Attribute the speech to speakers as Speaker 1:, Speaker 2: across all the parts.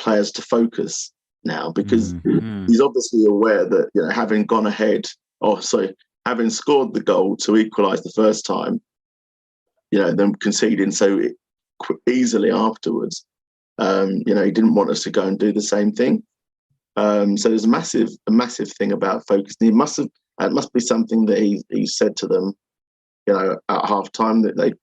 Speaker 1: players to focus now, because he's obviously aware that, having gone ahead, having scored the goal to equalise the first time, then conceding so easily afterwards, he didn't want us to go and do the same thing. So there's a massive thing about focus. It must be something that he said to them, at half time, that they're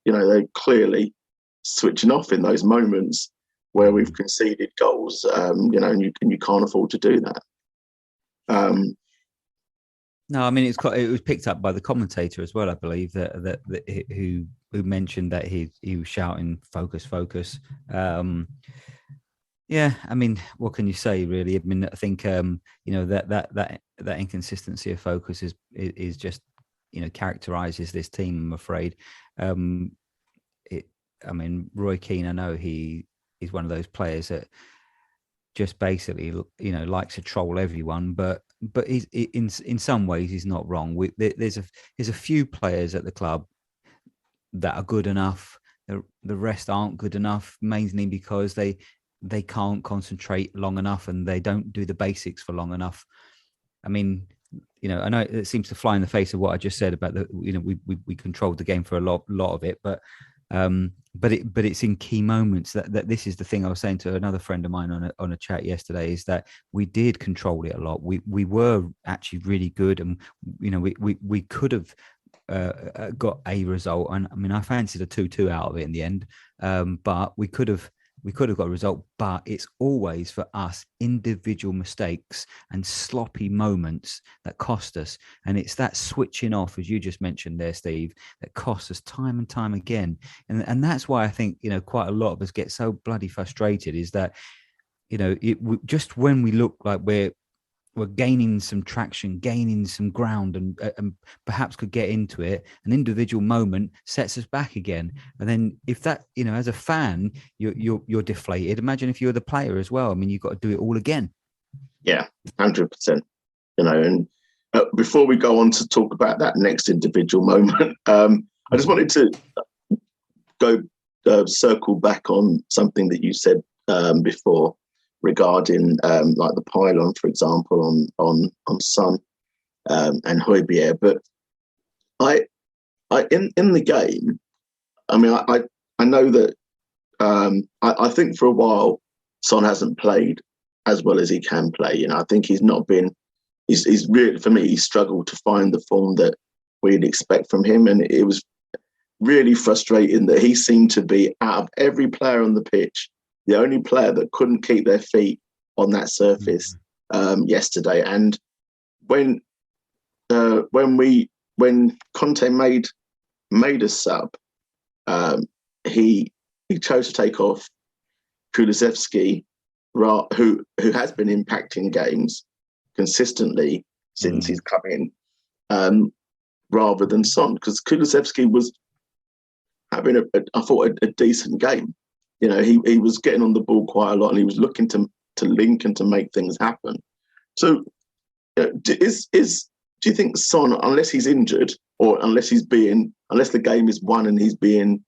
Speaker 1: clearly switching off in those moments where we've conceded goals, and you can't afford to do that.
Speaker 2: No, I mean, it was picked up by the commentator as well, I believe, that who mentioned that he was shouting "focus, focus." Yeah, I mean, what can you say, really? I mean, I think that inconsistency of focus is just characterizes this team, I'm afraid. Roy Keane, I know he is one of those players that just basically likes to troll everyone, but he's in some ways he's not wrong. There's a few players at the club that are good enough. The rest aren't good enough, mainly because they can't concentrate long enough and they don't do the basics for long enough. I mean, I know it seems to fly in the face of what I just said about we controlled the game for a lot of it, but it's in key moments that this is the thing I was saying to another friend of mine on a chat yesterday, is that we did control it a lot. We were actually really good, and we could have got a result. And I mean, I fancied a 2-2 out of it in the end, but we could have got a result. But it's always, for us, individual mistakes and sloppy moments that cost us. And it's that switching off, as you just mentioned there, Steve, that costs us time and time again. And that's why I think, quite a lot of us get so bloody frustrated, is that, just when we look like we're gaining some traction, gaining some ground, and perhaps could get into it, an individual moment sets us back again. And then if that, as a fan, you're deflated. Imagine if you're the player as well. I mean, you've got to do it all again.
Speaker 1: Yeah, 100%. And before we go on to talk about that next individual moment, I just wanted to go circle back on something that you said before, regarding like the pylon, for example, on Son and Højbjerg. But I in the game, I mean, I know that I think for a while Son hasn't played as well as he can play. I think he's not been. He's really, for me, he struggled to find the form that we'd expect from him, and it was really frustrating that he seemed to be, out of every player on the pitch, the only player that couldn't keep their feet on that surface yesterday. And when Conte made a sub, he chose to take off Kulusevski, who has been impacting games consistently since he's come in, rather than Son, because Kulusevski was having I thought a decent game. He was getting on the ball quite a lot, and he was looking to link and to make things happen. So, do you think Son, unless he's injured or unless the game is won and he's being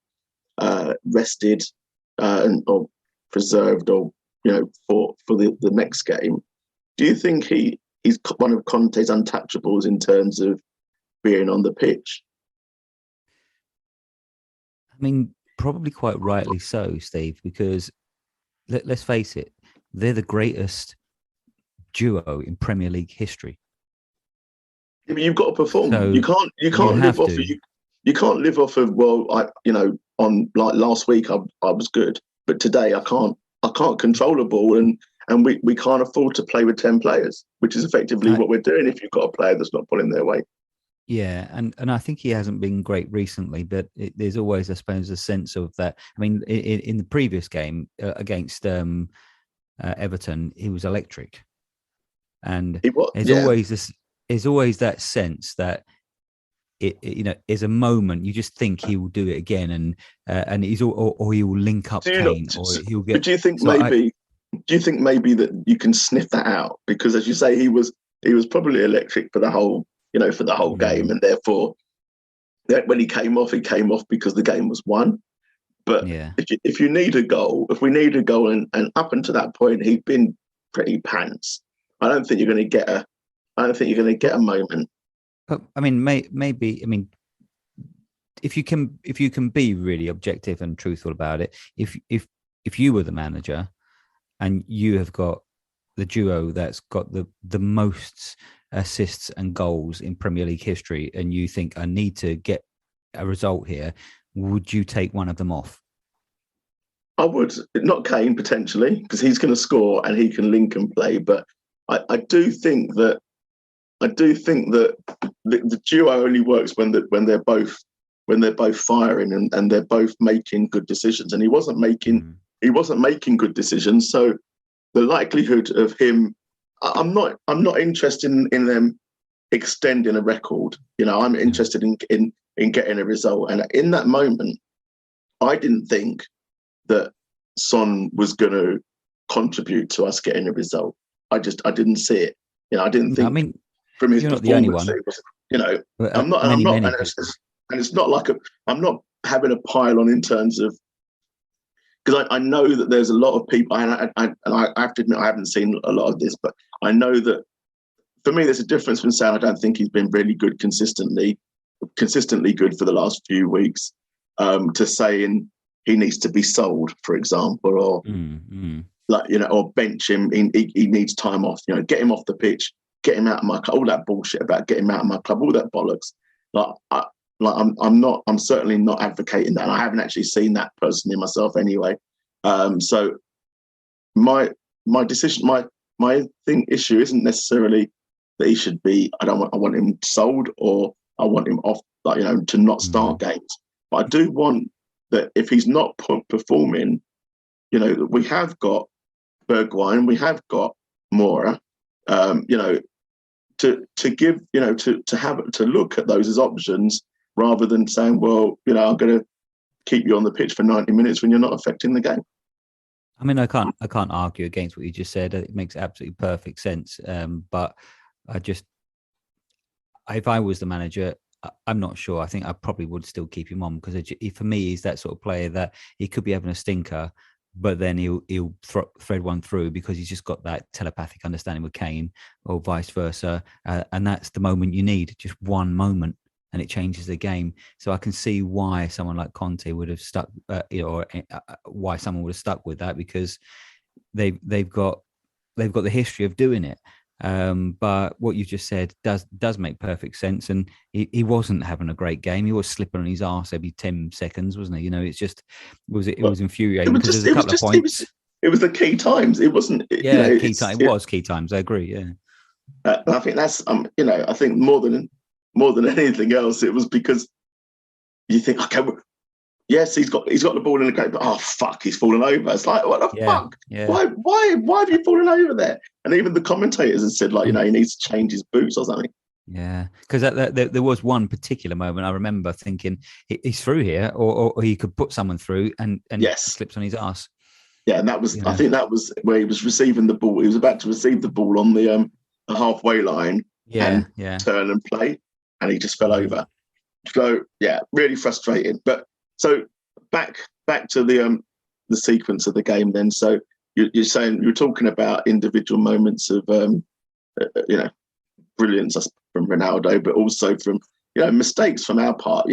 Speaker 1: rested or preserved, or for the next game, do you think he's one of Conte's untouchables in terms of being on the pitch?
Speaker 2: I mean, probably quite rightly so, Steve, because let's face it, they're the greatest duo in Premier League history.
Speaker 1: Yeah, but you've got to perform. So you can't live off. You can't live off of, on like last week I was good, but today I can't control a ball, and we can't afford to play with 10 players, which is effectively what we're doing if you've got a player that's not pulling their weight.
Speaker 2: Yeah, and I think he hasn't been great recently, but there's always, I suppose, a sense of that. I mean, in the previous game against Everton, he was electric, and there's always that sense that it is a moment you just think he will do it again, and he's or he will link up Kane, or he'll get.
Speaker 1: But do you think maybe that you can sniff that out, because, as you say, he was probably electric for the whole. For the whole game, and therefore, when he came off because the game was won. But
Speaker 2: Yeah.
Speaker 1: if you need a goal, if we need a goal, and up until that point, he'd been pretty pants. I don't think you're going to get a. I don't think you're going to get a moment.
Speaker 2: But I mean, maybe. I mean, if you can be really objective and truthful about it, if you were the manager and you have got the duo that's got the most assists and goals in Premier League history, and you think I need to get a result here, would you take one of them off?
Speaker 1: I would not Kane potentially because he's going to score and he can link and play, but I do think that the duo only works when they're both firing and they're both making good decisions. And he wasn't making good decisions, so the likelihood of him, I'm not interested in them extending a record. I'm interested in getting a result. And in that moment, I didn't think that Son was going to contribute to us getting a result. I didn't see it. I didn't think.
Speaker 2: I mean,
Speaker 1: From his
Speaker 2: you're not the only
Speaker 1: performance,
Speaker 2: one.
Speaker 1: it was,
Speaker 2: But,
Speaker 1: I'm not,
Speaker 2: many,
Speaker 1: and I'm not,
Speaker 2: many
Speaker 1: and it's not like I'm not having a pile on in terms of, because I know that there's a lot of people, and I have to admit I haven't seen a lot of this, but I know that for me there's a difference from saying I don't think he's been really good consistently good for the last few weeks, to saying he needs to be sold, for example, or or bench him. He needs time off. Get him off the pitch, get him out of my club. All that bullshit about get him out of my club, all that bollocks. I'm certainly not advocating that. And I haven't actually seen that personally myself anyway. So my decision, my issue isn't necessarily that he should be. I want him sold or I want him off. To not start games. But I do want that if he's not performing, we have got Bergwijn, we have got Mora, to give, to look at those as options rather than saying, well, I'm going to keep you on the pitch for 90 minutes when you're not affecting the game.
Speaker 2: I mean, I can't argue against what you just said. It makes absolutely perfect sense. But if I was the manager, I'm not sure. I think I probably would still keep him on because for me, he's that sort of player that he could be having a stinker, but then he'll thread one through because he's just got that telepathic understanding with Kane or vice versa. And that's the moment you need, just one moment, and it changes the game. So I can see why someone like Conte would have stuck, or why someone would have stuck with that because they've got the history of doing it. But what you just said does make perfect sense. And he wasn't having a great game. He was slipping on his arse every 10 seconds, wasn't he? It was infuriating because there's a couple of points.
Speaker 1: It was the key times. It wasn't.
Speaker 2: Key time. It was key times. I agree. Yeah.
Speaker 1: I think that's I think more than anything else, it was because you think, okay, yes, he's got the ball in the game, but oh fuck, he's fallen over. It's like, what the fuck? Yeah. Why have you fallen over there? And even the commentators have said, he needs to change his boots or something.
Speaker 2: Yeah, because there was one particular moment I remember thinking he's through here, or he could put someone through, and
Speaker 1: yes,
Speaker 2: slips on his ass.
Speaker 1: Yeah, and that was I think that was where he was receiving the ball. He was about to receive the ball on the halfway line, and turn and play, and he just fell over. So yeah, really frustrating. But so back to the sequence of the game then. So you're saying you're talking about individual moments of brilliance from Ronaldo, but also from mistakes from our part.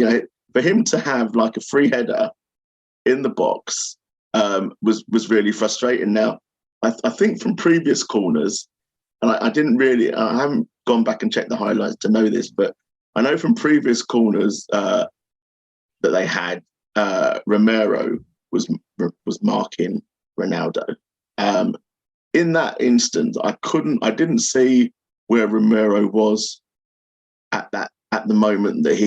Speaker 1: For him to have like a free header in the box was really frustrating. Now I think from previous corners, and I haven't gone back and checked the highlights to know this, but I know from previous corners that they had, Romero was marking Ronaldo. In that instance, I didn't see where Romero was at the moment that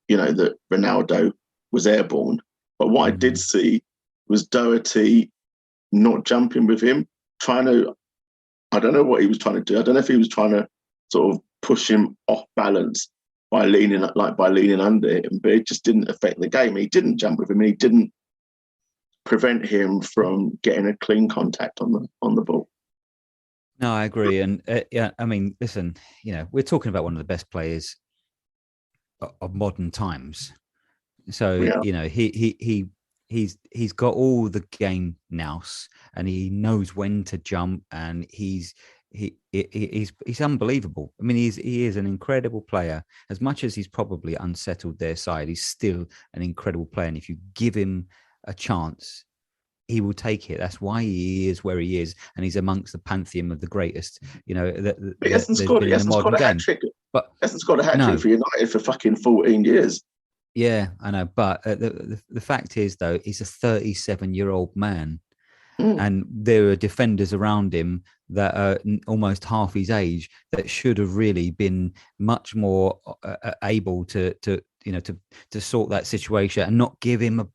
Speaker 1: that Ronaldo was airborne. But what I did see was Doherty not jumping with him, I don't know what he was trying to do. I don't know if he was trying to sort of push him off balance by leaning under him, but it just didn't affect the game. He didn't jump with him. He didn't prevent him from getting a clean contact on the ball.
Speaker 2: No, I agree. And I mean, listen, we're talking about one of the best players of modern times. So, he he's got all the game nous, and he knows when to jump, and he's unbelievable. I mean, he is an incredible player. As much as he's probably unsettled their side, he's still an incredible player. And if you give him a chance, he will take it. That's why he is where he is, and he's amongst the pantheon of the greatest. That there's been in the modern game.
Speaker 1: But he hasn't scored a hat trick for United for fucking 14 years.
Speaker 2: Yeah, I know. But the fact is, though, he's a 37-year-old man. And there are defenders around him that are almost half his age that should have really been much more able to sort that situation and not give him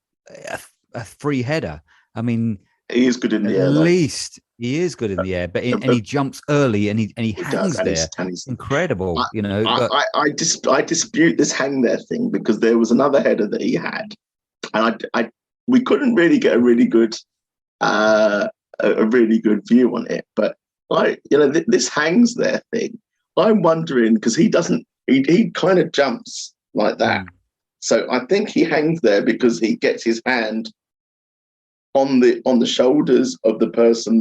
Speaker 2: a free header. I mean,
Speaker 1: he is good in the air.
Speaker 2: At least he is good in the air, but and he jumps early and he hangs there. He's incredible,
Speaker 1: I dispute this hang there thing, because there was another header that he had, and we couldn't really get a really good view on it. But this hangs there thing, I'm wondering, because he kind of jumps like that. So I think he hangs there because he gets his hand on the shoulders of the person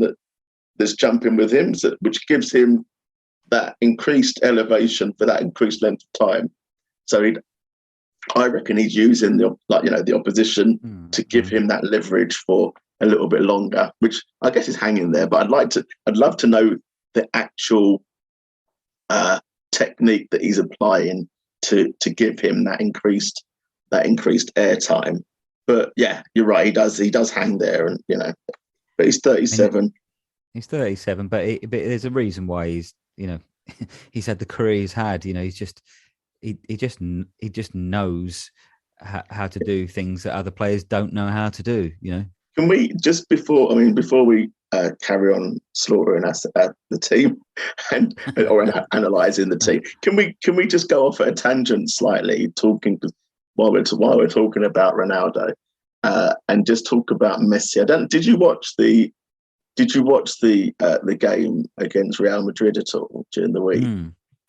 Speaker 1: that's jumping with him, which gives him that increased elevation for that increased length of time. So I reckon he's using the opposition to give him that leverage for a little bit longer, which I guess is hanging there. But I'd love to know the actual technique that he's applying to give him that increased air time. But yeah, you're right. He does hang there, and but he's 37.
Speaker 2: He's 37, but there's a reason why he's he's had the career he's had. He just knows how to do things that other players don't know how to do.
Speaker 1: Can we just before we carry on slaughtering us at the team or analysing the team? Can we just go off at a tangent slightly, talking while we're talking about Ronaldo, and just talk about Messi? Did you watch the game against Real Madrid at all during the week?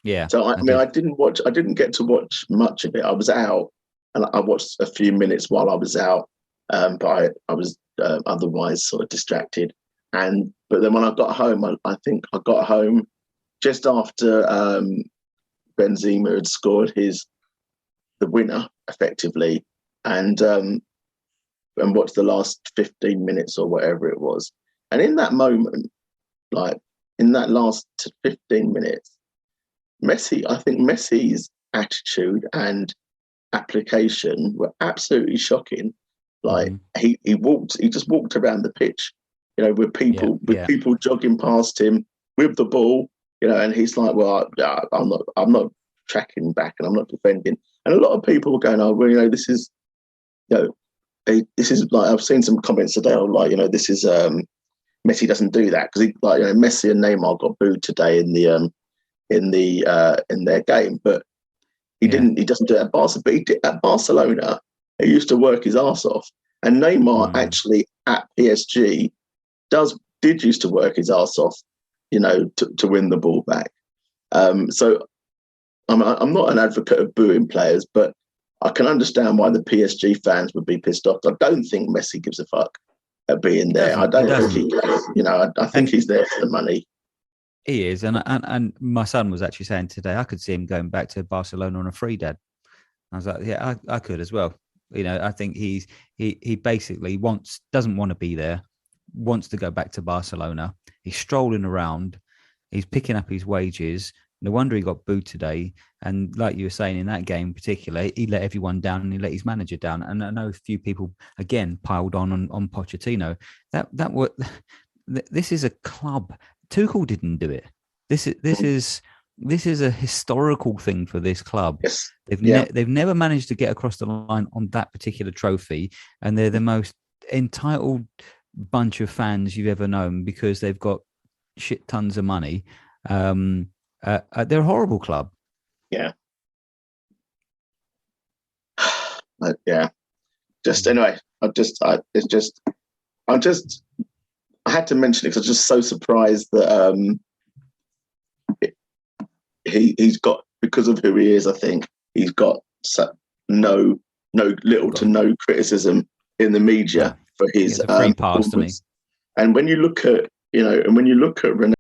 Speaker 2: Yeah.
Speaker 1: So I didn't get to watch much of it. I was out, and I watched a few minutes while I was out, but I was otherwise sort of distracted. But then when I got home, I think I got home just after Benzema had scored the winner effectively, and watched the last 15 minutes or whatever it was. And in that moment, like in that last 15 minutes, I think Messi's attitude and application were absolutely shocking. Like he just walked around the pitch, with people jogging past him with the ball, and he's like, well, I'm not tracking back and I'm not defending. And a lot of people were going, oh, well, this is, this is like, I've seen some comments today, this is Messi doesn't do that, because Messi and Neymar got booed today in their game, but he doesn't do it at Barca. But he did at Barcelona. He used to work his ass off, and Neymar actually at PSG did used to work his ass off, to win the ball back. So I'm not an advocate of booing players, but I can understand why the PSG fans would be pissed off. I don't think Messi gives a fuck at being there. I don't think he does. I think he's there for the money.
Speaker 2: He is, and my son was actually saying today, I could see him going back to Barcelona on a free, Dad. I was like, yeah, I could as well. I think he basically doesn't want to be there, wants to go back to Barcelona. He's strolling around, he's picking up his wages. No wonder he got booed today. And like you were saying, in that game in particular, he let everyone down and he let his manager down. And I know a few people again piled on Pochettino. This is a club. Tuchel didn't do it. This is a historical thing for this club.
Speaker 1: Yes.
Speaker 2: They've never managed to get across the line on that particular trophy, and they're the most entitled bunch of fans you've ever known because they've got shit tons of money. They're a horrible club.
Speaker 1: Yeah. Yeah. Just anyway, I had to mention it because I was just so surprised that he's got, because of who he is, I think he's got little to no criticism in the media for
Speaker 2: He
Speaker 1: his
Speaker 2: gets a free pass, doesn't he?
Speaker 1: performance. And when you look at, Ronaldo